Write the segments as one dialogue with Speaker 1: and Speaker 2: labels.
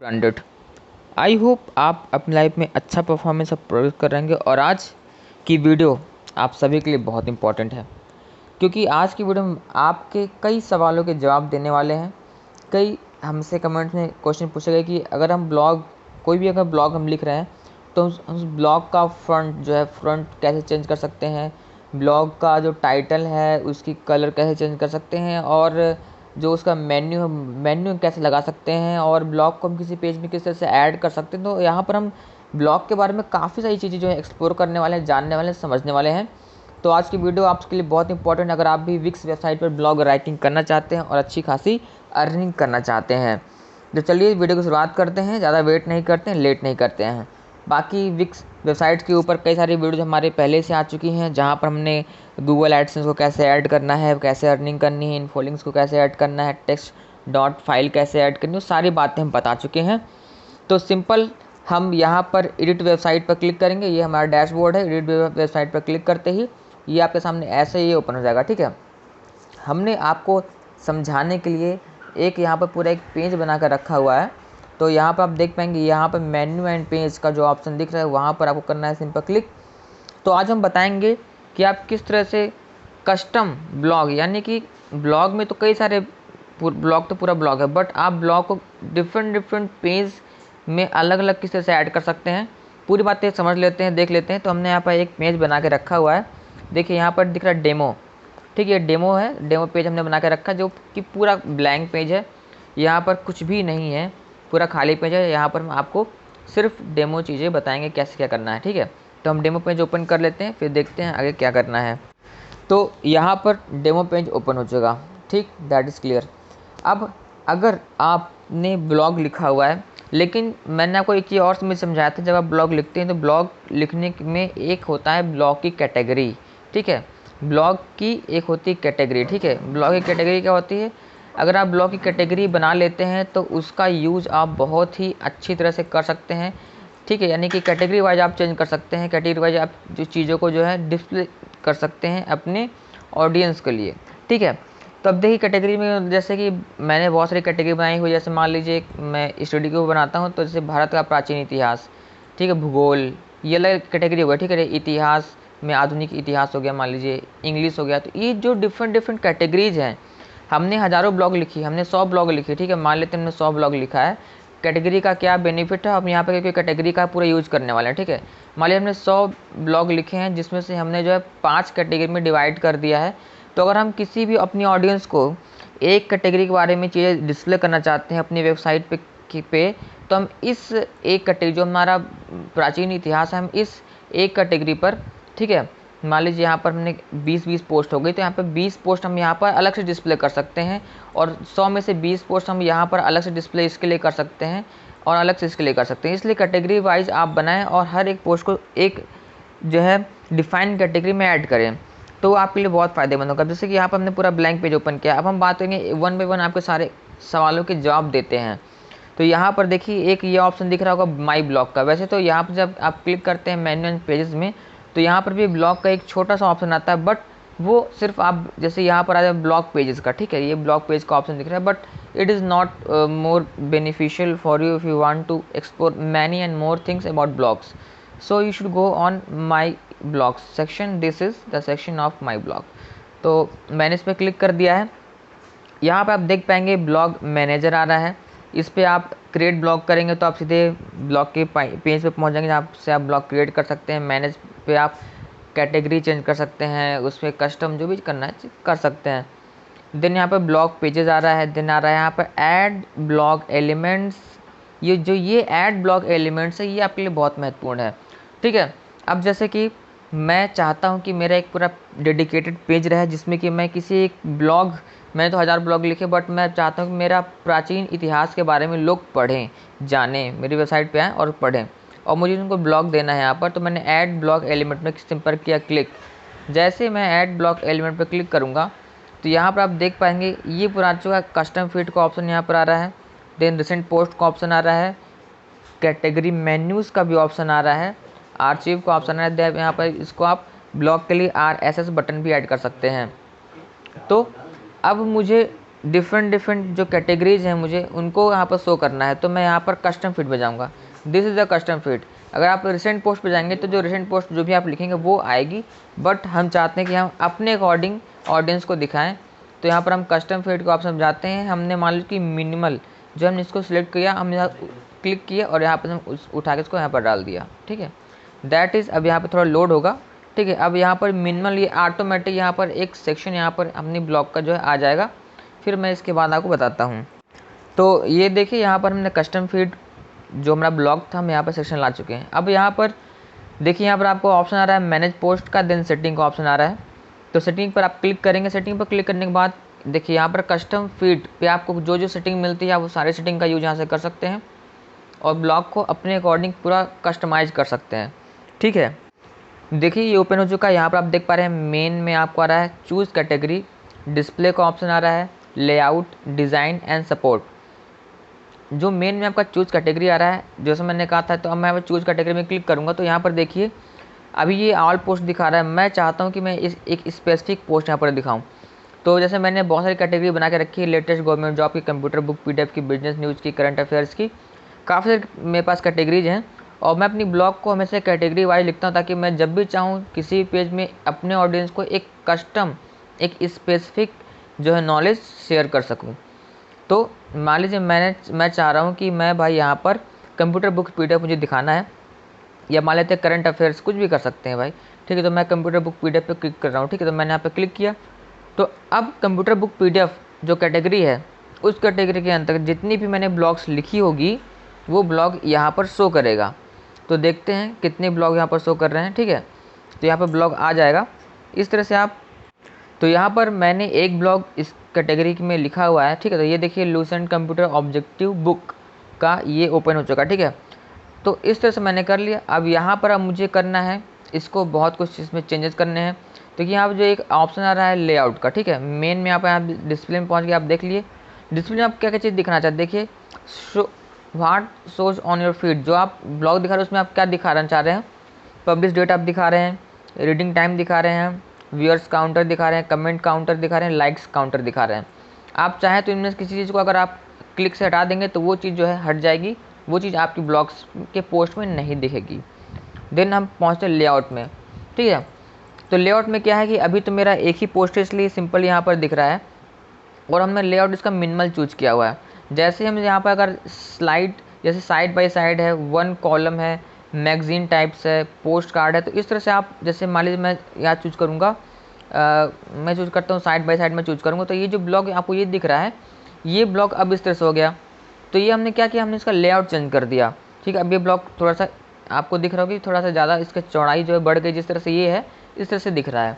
Speaker 1: Branded. I hope आप अपनी life में अच्छा परफॉर्मेंस अब प्रोड्यूस कर रहेंगे। और आज की वीडियो आप सभी के लिए बहुत इंपॉर्टेंट है, क्योंकि आज की वीडियो में आपके कई सवालों के जवाब देने वाले हैं। कई हमसे कमेंट्स में क्वेश्चन पूछे गए कि अगर हम ब्लॉग कोई भी अगर ब्लॉग हम लिख रहे हैं तो उस ब्लॉग का फ्रंट कैसे चेंज कर सकते हैं, ब्लॉग का जो टाइटल है उसकी कलर कैसे चेंज कर सकते हैं, और जो उसका मेन्यू कैसे लगा सकते हैं, और ब्लॉग को हम किसी पेज में किस तरह से ऐड कर सकते हैं। तो यहाँ पर हम ब्लॉग के बारे में काफ़ी सारी चीज़ें जो है एक्सप्लोर करने वाले हैं, जानने वाले हैं, समझने वाले हैं। तो आज की वीडियो आपके लिए बहुत इंपॉर्टेंट है अगर आप भी विक्स वेबसाइट पर ब्लॉग राइटिंग करना चाहते हैं और अच्छी खासी अर्निंग करना चाहते हैं। तो चलिए वीडियो की शुरुआत करते हैं, ज़्यादा वेट नहीं करते हैं, लेट नहीं करते हैं। बाकी विक्स वेबसाइट के ऊपर कई सारी वीडियोज हमारे पहले से आ चुकी हैं, जहाँ पर हमने गूगल एडसेंस को कैसे ऐड करना है, कैसे अर्निंग करनी है, इनफोलिंक्स को कैसे ऐड करना है, टेक्स्ट डॉट फाइल कैसे ऐड करनी है, सारी बातें हम बता चुके हैं। तो सिंपल हम यहाँ पर एडिट वेबसाइट पर क्लिक करेंगे। ये हमारा डैशबोर्ड है। एडिट वेबसाइट पर क्लिक करते ही ये आपके सामने ऐसे ही ओपन हो जाएगा। ठीक है, हमने आपको समझाने के लिए एक यहाँ पर पूरा एक पेज बना कर रखा हुआ है। तो यहाँ पर आप देख पाएंगे, यहाँ पर मेन्यू एंड पेज का जो ऑप्शन दिख रहा है वहाँ पर आपको करना है सिंपल क्लिक। तो आज हम बताएंगे कि आप किस तरह से कस्टम ब्लॉग, यानी कि ब्लॉग में तो कई सारे ब्लॉग तो पूरा ब्लॉग है, बट आप ब्लॉग को डिफरेंट पेज में अलग अलग किस तरह से ऐड कर सकते हैं, पूरी बातें समझ लेते हैं, देख लेते हैं। तो हमने यहाँ पर एक पेज बना के रखा हुआ है। देखिए यहाँ पर दिख रहा है डेमो। ठीक है, डेमो है, डेमो पेज हमने बना के रखा जो कि पूरा ब्लैंक पेज है। यहाँ पर कुछ भी नहीं है, पूरा खाली पेज है। यहाँ पर हम आपको सिर्फ डेमो चीज़ें बताएंगे कैसे क्या करना है। ठीक है, तो हम डेमो पेज ओपन कर लेते हैं, फिर देखते हैं आगे क्या करना है। तो यहाँ पर डेमो पेज ओपन हो चुका। ठीक, दैट इज़ क्लियर। अब अगर आपने ब्लॉग लिखा हुआ है, लेकिन मैंने आपको एक चीज़ और समझ समझाया था, जब आप ब्लॉग लिखते हैं तो ब्लॉग लिखने में एक होता है ब्लॉग की कैटेगरी। ठीक है, ब्लॉग की एक होती है कैटेगरी। ठीक है, ब्लॉग की कैटेगरी क्या होती है, अगर आप ब्लॉग की कैटेगरी बना लेते हैं तो उसका यूज़ आप बहुत ही अच्छी तरह से कर सकते हैं। ठीक है, यानी कि कैटेगरी वाइज आप चेंज कर सकते हैं, कैटेगरी वाइज आप जो चीज़ों को जो है डिस्प्ले कर सकते हैं अपने ऑडियंस के लिए। ठीक है, तो अब देखिए कैटेगरी में जैसे कि मैंने बहुत सारी कैटेगरी बनाई हुई, जैसे मान लीजिए मैं स्टडी को बनाता हूँ तो जैसे भारत का प्राचीन इतिहास, ठीक है, भूगोल, ये अलग कैटेगरी हो गया। ठीक है, इतिहास में आधुनिक इतिहास हो गया, मान लीजिए इंग्लिश हो गया। तो ये जो डिफरेंट कैटेगरीज हैं, हमने हज़ारों ब्लॉग लिखी, हमने 100 ब्लॉग लिखे। ठीक है, मान लेते हैं हमने 100 ब्लॉग लिखा है। कैटेगरी का क्या बेनिफिट है, हम यहाँ पे कोई कैटेगरी का पूरा यूज करने वाले हैं। ठीक है, मान लीजिए हमने 100 ब्लॉग लिखे हैं, जिसमें से हमने जो है 5 कैटेगरी में डिवाइड कर दिया है। तो अगर हम किसी भी अपनी ऑडियंस को एक कैटेगरी के बारे में चीज़ें डिस्प्ले करना चाहते हैं अपनी वेबसाइट पे तो हम इस एक कैटेगरी, जो हमारा प्राचीन इतिहास है, हम इस एक कैटेगरी पर, ठीक है, मान लीजिए यहाँ पर हमने 20 पोस्ट हो गई, तो यहाँ पर 20 पोस्ट हम यहाँ पर अलग से डिस्प्ले कर सकते हैं, और 100 में से 20 पोस्ट हम यहाँ पर अलग से डिस्प्ले इसके लिए कर सकते हैं और अलग से इसके लिए कर सकते हैं। इसलिए कैटेगरी वाइज आप बनाएं और हर एक पोस्ट को एक जो है डिफाइंड कैटेगरी में ऐड करें, तो आपके लिए बहुत फ़ायदेमंद होगा। जैसे कि यहाँ पर हमने पूरा ब्लैंक पेज ओपन किया। अब हम बात करेंगे वन बाई वन आपके सारे सवालों के जवाब देते हैं। तो यहाँ पर देखिए एक ये ऑप्शन दिख रहा होगा माई ब्लॉग का। वैसे तो यहाँ पर जब आप क्लिक करते हैं मेन्यू एंड पेजेस में, तो यहाँ पर भी ब्लॉग का एक छोटा सा ऑप्शन आता है, बट वो सिर्फ आप जैसे यहाँ पर आ जाए ब्लॉग पेजेस का। ठीक है, ये ब्लॉग पेज का ऑप्शन दिख रहा है, but it is not more beneficial for you if you want to explore many and more things about blogs, so you should go on my blog section. This is the section of my blog. तो मैंने इस पर click कर दिया है। यहाँ पे आप देख पाएंगे ब्लॉग मैनेजर आ रहा है। इस पर आप क्रिएट ब्लॉग करेंगे तो आप सीधे ब्लॉग के पेज पे पहुँच जाएंगे, जहाँ से आप ब्लॉग क्रिएट कर सकते हैं। मैनेज पे आप कैटेगरी चेंज कर सकते हैं, उस पर कस्टम जो भी करना है कर सकते हैं। देन यहाँ पर ब्लॉग पेजेस आ रहा है। देन आ रहा है यहाँ पर ऐड ब्लॉग एलिमेंट्स। ये ऐड ब्लॉग एलिमेंट्स है, ये आपके लिए बहुत महत्वपूर्ण है। ठीक है, अब जैसे कि मैं चाहता हूँ कि मेरा एक पूरा डेडिकेटेड पेज रहे, जिसमें कि मैं किसी एक ब्लॉग, मैंने तो 1000 ब्लॉग लिखे, बट मैं चाहता हूँ कि मेरा प्राचीन इतिहास के बारे में लोग पढ़ें, जानें, मेरी वेबसाइट पे आएँ और पढ़ें, और मुझे उनको ब्लॉग देना है यहाँ पर। तो मैंने ऐड ब्लॉग एलिमेंट में सिंपल किया क्लिक। जैसे मैं ऐड ब्लॉग एलिमेंट पर क्लिक करूँगा तो यहाँ पर आप देख पाएंगे ये पूरा आ चुका। कस्टम फीड का ऑप्शन यहाँ पर आ रहा है। देन रिसेंट पोस्ट का ऑप्शन आ रहा है। कैटेगरी मेन्यूज़ का भी ऑप्शन आ रहा है। आर्चिव का ऑप्शन आ रहा है। यहाँ पर इसको आप ब्लॉग के लिए RSS बटन भी ऐड कर सकते हैं। तो अब मुझे डिफरेंट जो कैटेगरीज हैं मुझे उनको यहाँ पर शो करना है, तो मैं यहाँ पर कस्टम फीड पे जाऊँगा। This is the custom feed. अगर आप रिसेंट पोस्ट पे जाएंगे तो जो रिसेंट पोस्ट जो भी आप लिखेंगे वो आएगी, बट हम चाहते हैं कि हम अपने अकॉर्डिंग ऑडियंस को दिखाएं। तो यहाँ पर हम कस्टम फीड को ऑप्शन जाते हैं। हमने मान लो कि मिनिमल जो हमने इसको सिलेक्ट किया, हम यहाँ क्लिक किया और यहाँ पर हम उठा के इसको यहाँ पर डाल दिया। ठीक है, दैट इज़। अब यहाँ पर थोड़ा लोड होगा। ठीक है, अब यहाँ पर मिनिमल ये ऑटोमेटिक यहाँ पर एक सेक्शन यहाँ पर अपनी ब्लॉग का जो है आ जाएगा। फिर मैं इसके बाद आपको बताता हूँ। तो ये देखिए यहाँ पर हमने कस्टम फीड जो हमारा ब्लॉग था हम यहाँ पर सेक्शन ला चुके हैं। अब यहाँ पर देखिए यहाँ पर आपको ऑप्शन आ रहा है मैनेज पोस्ट का, देन सेटिंग का ऑप्शन आ रहा है। तो सेटिंग पर आप क्लिक करेंगे। सेटिंग पर क्लिक करने के बाद देखिए यहाँ पर कस्टम फीड पे आपको जो जो सेटिंग मिलती है वो सारे सेटिंग का यूज यहाँ से कर सकते हैं और ब्लॉग को अपने अकॉर्डिंग पूरा कस्टमाइज कर सकते हैं। ठीक है, देखिए ये ओपन हो चुका है। यहाँ पर आप देख पा रहे हैं मेन में आपको आ रहा है चूज़ कैटेगरी, डिस्प्ले का ऑप्शन आ रहा है, लेआउट, डिज़ाइन एंड सपोर्ट। जो मेन में आपका चूज़ कैटेगरी आ रहा है, जैसे मैंने कहा था, तो अब मैं यहाँ पर चूज़ कैटेगरी में क्लिक करूँगा तो यहाँ पर देखिए अभी ये ऑल पोस्ट दिखा रहा है। मैं चाहता हूँ कि मैं इस एक स्पेसिफिक पोस्ट यहाँ पर दिखाऊँ। तो जैसे मैंने बहुत सारी कैटेगरी बना के रखी है, लेटेस्ट गवर्नमेंट जॉब की, कंप्यूटर बुक, पीडीएफ की, बिजनेस न्यूज़ की, करंट अफेयर्स की, काफ़ी सारी मेरे पास कैटेगरीज हैं। और मैं अपनी ब्लॉग को हमेशा कैटेगरी वाइज लिखता हूँ ताकि मैं जब भी चाहूँ किसी पेज में अपने ऑडियंस को एक कस्टम, एक स्पेसिफिक जो है नॉलेज शेयर कर सकूँ। तो मान लीजिए मैं चाह रहा हूँ कि मैं भाई यहाँ पर कंप्यूटर बुक पीडीएफ मुझे दिखाना है, या मान लेते हैं करंट अफेयर्स, कुछ भी कर सकते हैं भाई। ठीक है, तो मैं कंप्यूटर बुक पीडीएफ पे क्लिक कर रहा हूँ। ठीक है, तो मैंने यहाँ पे क्लिक किया। तो अब कंप्यूटर बुक पीडीएफ जो कैटेगरी है उस कैटेगरी के अंतर्गत जितनी भी मैंने ब्लॉग्स लिखी होगी वो ब्लॉग यहाँ पर शो करेगा। तो देखते हैं कितने ब्लॉग यहाँ पर शो कर रहे हैं। ठीक है, तो यहाँ पर ब्लॉग आ जाएगा इस तरह से आप। तो यहाँ पर मैंने एक ब्लॉग इस कैटेगरी में लिखा हुआ है। ठीक है, तो ये देखिए लूसेंट कंप्यूटर ऑब्जेक्टिव बुक का ये ओपन हो चुका। ठीक है, तो इस तरह से मैंने कर लिया। अब यहाँ पर अब मुझे करना है इसको बहुत कुछ इसमें चेंजेस करने हैं। तो यहाँ पर जो एक ऑप्शन आ रहा है लेआउट का। ठीक है, मेन में आप डिस्प्ले में पहुँच गए। आप देख लिए डिस्प्ले में आप क्या क्या चीज़ दिखाना चाहते हैं। देखिए show what shows on your feed, जो आप ब्लॉग दिखा रहे हैं उसमें आप क्या दिखाना चाह रहे हैं। पब्लिश डेट आप दिखा रहे हैं, रीडिंग टाइम दिखा रहे हैं, व्यूअर्स काउंटर दिखा रहे हैं, कमेंट काउंटर दिखा रहे हैं, लाइक्स काउंटर दिखा रहे हैं। आप चाहें तो इनमें से किसी चीज़ को अगर आप क्लिक से हटा देंगे तो वो चीज़ जो है हट जाएगी, वो चीज़ आपकी ब्लॉग्स के पोस्ट में नहीं दिखेगी। देन हम पहुँचते लेआउट में। ठीक है, तो लेआउट में क्या है कि अभी तो मेरा एक ही पोस्ट है इसलिए सिंपल यहाँ पर दिख रहा है और हमने लेआउट इसका मिनिमल चूज किया हुआ है। जैसे हम यहाँ पर अगर स्लाइड जैसे साइड बाय साइड है, वन कॉलम है, मैगजीन टाइप्स है, पोस्ट कार्ड है, तो इस तरह से आप जैसे मान लीजिए मैं यहाँ चूज़ करूँगा, मैं चूज़ करता हूँ साइड बाय साइड में चूज़ करूँगा। तो ये जो ब्लॉग आपको ये दिख रहा है ये ब्लॉग अब इस तरह से हो गया। तो ये हमने क्या किया, हमने इसका लेआउट चेंज कर दिया। ठीक है, अब ये ब्लॉग थोड़ा सा आपको दिख रहा होगी, थोड़ा सा ज़्यादा इसका चौड़ाई जो है बढ़ गई, जिस तरह से ये है इस तरह से दिख रहा है।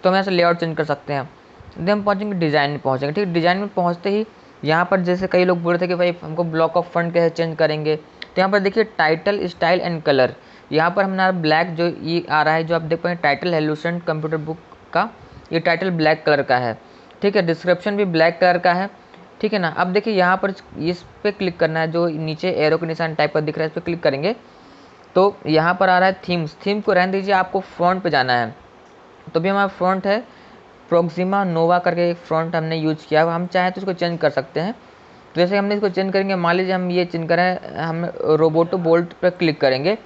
Speaker 1: तो हम ऐसे लेआउट चेंज कर सकते हैं। देन हम पहुँचेंगे डिज़ाइन में पहुँचेंगे। ठीक है, डिज़ाइन में पहुँचते ही यहाँ पर जैसे कई लोग बोल रहे थे कि भाई हमको ब्लॉक ऑफ फंड कैसे चेंज करेंगे, तो यहाँ पर देखिए टाइटल, स्टाइल एंड कलर। यहाँ पर हमारा ब्लैक जो ये आ रहा है, जो आप देख पाएंगे टाइटल है लूसेंट कंप्यूटर बुक का, ये टाइटल ब्लैक कलर का है। ठीक है, डिस्क्रिप्शन भी ब्लैक कलर का है। ठीक है ना, अब देखिए यहाँ पर इस पर क्लिक करना है, जो नीचे एरो के निशान टाइप का दिख रहा है इस पर क्लिक करेंगे तो यहाँ पर आ रहा है थीम्स। थीम को रहने दीजिए, आपको फ्रंट पे जाना है। तो भी हमारा फ्रंट है प्रोक्सिमा नोवा करके एक फ्रंट हमने यूज किया, हम चाहें तो इसको चेंज कर सकते हैं। तो जैसे हमने इसको चेंज करेंगे, मान लीजिए हम ये चेंज करें, हम रोबोटो बोल्ट पर क्लिक करेंगे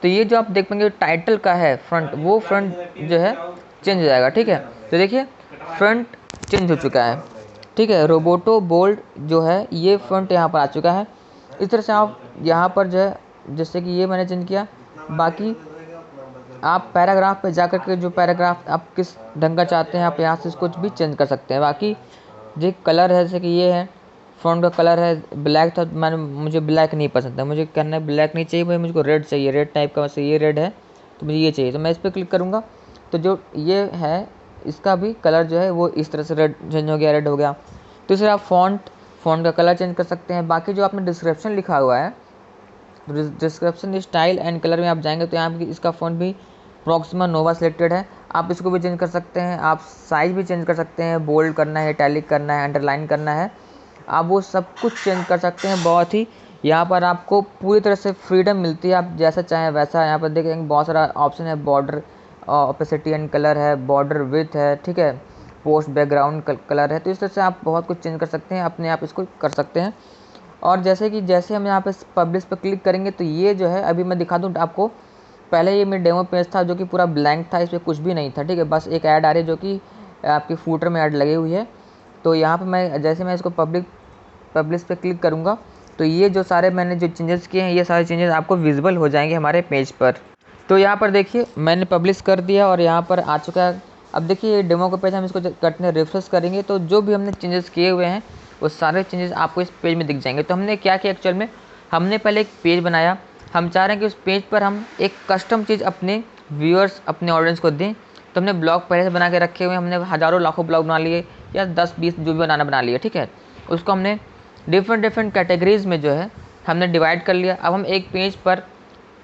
Speaker 1: तो ये जो आप देख पाएंगे टाइटल का है फ्रंट, वो फ्रंट जो है चेंज हो जाएगा। ठीक है, तो देखिए फ्रंट चेंज हो चुका है। ठीक है, रोबोटो बोल्ट जो है ये फ्रंट यहाँ पर आ चुका है। इस तरह से आप यहाँ पर जो है जैसे कि ये मैंने चेंज किया, बाकी आप पैराग्राफ पे जाकर के जो पैराग्राफ आप किस ढंग का चाहते हैं आप यहाँ से कुछ भी चेंज कर सकते हैं। बाकी जो कलर है जैसे कि ये है फ़ॉन्ट का कलर है ब्लैक था, मुझे ब्लैक नहीं पसंद है, मुझे कहना है ब्लैक नहीं चाहिए भाई, मुझको रेड चाहिए, रेड टाइप का, वैसे ये रेड है तो मुझे ये चाहिए। तो मैं इस पर क्लिक करूँगा तो जो ये है इसका भी कलर जो है वो इस तरह से रेड चेंज हो गया, रेड हो गया। तो इसे आप फ़ॉन्ट का कलर चेंज कर सकते हैं। बाकी जो आपने डिस्क्रिप्शन लिखा हुआ है, डिस्क्रिप्शन स्टाइल एंड कलर में आप जाएंगे तो यहाँ पर इसका फ़ॉन्ट भी प्रोक्सिमा नोवा सिलेक्टेड है, आप इसको भी चेंज कर सकते हैं। आप साइज़ भी चेंज कर सकते हैं, बोल्ड करना है, इटैलिक करना है, अंडरलाइन करना है, आप वो सब कुछ चेंज कर सकते हैं। बहुत ही यहाँ पर आपको पूरी तरह से फ्रीडम मिलती है, आप जैसा चाहें वैसा। यहाँ पर देखेंगे बहुत सारा ऑप्शन है, बॉर्डर ओपेसिटी एंड कलर है, बॉर्डर विड्थ है, ठीक है, पोस्ट बैकग्राउंड कलर है। तो इस तरह से आप बहुत कुछ चेंज कर सकते हैं, अपने आप इसको कर सकते हैं। और जैसे हम यहाँ पे पब्लिश पर क्लिक करेंगे तो ये जो है, अभी मैं दिखा दूँ आपको, पहले ये मेरा डेमो पेज था जो कि पूरा ब्लैंक था, इस पर कुछ भी नहीं था, ठीक है। बस एक ऐड आ रही है जो कि आपकी फूटर में ऐड लगी हुई है। तो यहाँ पे मैं इसको पब्लिश पे क्लिक करूँगा तो ये जो सारे मैंने जो चेंजेस किए हैं, ये सारे चेंजेस आपको विजिबल हो जाएंगे हमारे पेज पर। तो यहाँ पर देखिए मैंने पब्लिश कर दिया और यहाँ पर आ चुका है। अब देखिए ये डेमो का पेज, हम इसको करते हैं रिफ्रेश करेंगे तो जो भी हमने चेंजेस किए हुए हैं वो सारे चेंजेस आपको इस पेज में दिख जाएंगे। तो हमने क्या किया एक्चुअल में, हमने पहले एक पेज बनाया, हम चाह रहे हैं कि उस पेज पर हम एक कस्टम चीज़ अपने व्यूअर्स, अपने ऑडियंस को दें। तो हमने ब्लॉग पहले से बना के रखे हुए हैं, हमने हज़ारों लाखों ब्लॉग बना लिए या 10-20 जो भी बना लिए, ठीक है। उसको हमने डिफरेंट कैटेगरीज़ में जो है हमने डिवाइड कर लिया। अब हम एक पेज पर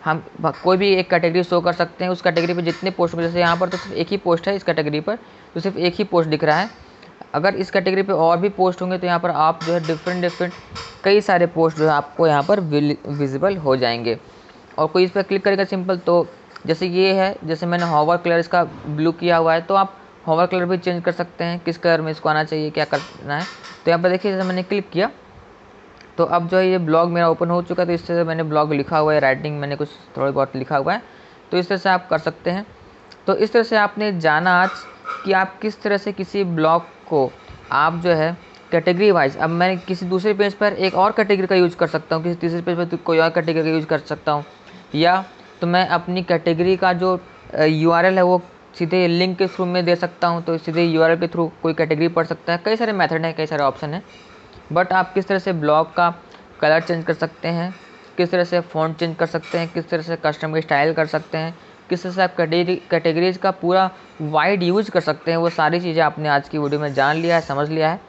Speaker 1: हम कोई भी एक कैटेगरी शो कर सकते हैं, उस कैटेगरी पे जितने पोस्ट, जैसे यहाँ पर तो सिर्फ एक ही पोस्ट है इस कैटेगरी पर, तो सिर्फ एक ही पोस्ट दिख रहा है। अगर इस कैटेगरी पे और भी पोस्ट होंगे तो यहाँ पर आप जो है डिफरेंट कई सारे पोस्ट जो है आपको यहाँ पर विजिबल हो जाएंगे। और कोई इस पर क्लिक करेगा सिंपल, तो जैसे ये है, जैसे मैंने हॉवर कलर इसका ब्लू किया हुआ है, तो आप हॉवर कलर भी चेंज कर सकते हैं, किस कलर में इसको आना चाहिए, क्या करना है। तो यहाँ पर देखिए जैसे मैंने क्लिक किया तो अब जो है ये ब्लॉग मेरा ओपन हो चुका है। तो इस तरह से मैंने ब्लॉग लिखा हुआ है, राइटिंग मैंने कुछ थोड़ी बहुत लिखा हुआ है, तो इस तरह से आप कर सकते हैं। तो इस तरह से आपने जाना आज कि आप किस तरह से किसी ब्लॉग को आप जो है कैटेगरी वाइज, अब मैं किसी दूसरे पेज पर एक और कैटेगरी का यूज़ कर सकता हूँ, किसी तीसरे पेज पर कोई और कैटेगरी का यूज़ कर सकता हूँ, या तो मैं अपनी कैटेगरी का जो URL है वो सीधे लिंक के थ्रू में दे सकता हूँ, तो सीधे URL के थ्रू कोई कैटेगरी पढ़ सकता है। कई सारे मेथड हैं, कई सारे ऑप्शन हैं, बट आप किस तरह से ब्लॉग का कलर चेंज कर सकते हैं, किस तरह से फ़ॉन्ट चेंज कर सकते हैं, किस तरह से कस्टम स्टाइल कर सकते हैं, किस तरह से आप कैटेगरीज का पूरा वाइड यूज कर सकते हैं, वो सारी चीज़ें आपने आज की वीडियो में जान लिया है, समझ लिया है।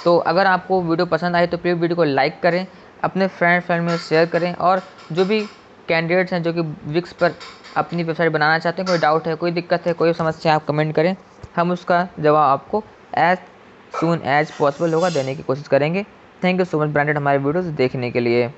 Speaker 1: तो अगर आपको वीडियो पसंद आई तो प्लीज़ वीडियो को लाइक करें, अपने फ्रेंड में शेयर करें, और जो भी कैंडिडेट्स हैं जो कि विक्स पर अपनी वेबसाइट बनाना चाहते हैं, कोई डाउट है, कोई दिक्कत है, कोई समस्या, आप कमेंट करें, हम उसका जवाब आपको एज सून एज पॉसिबल होगा देने की कोशिश करेंगे। Thank you so much branded हमारे वीडियोस देखने के लिए।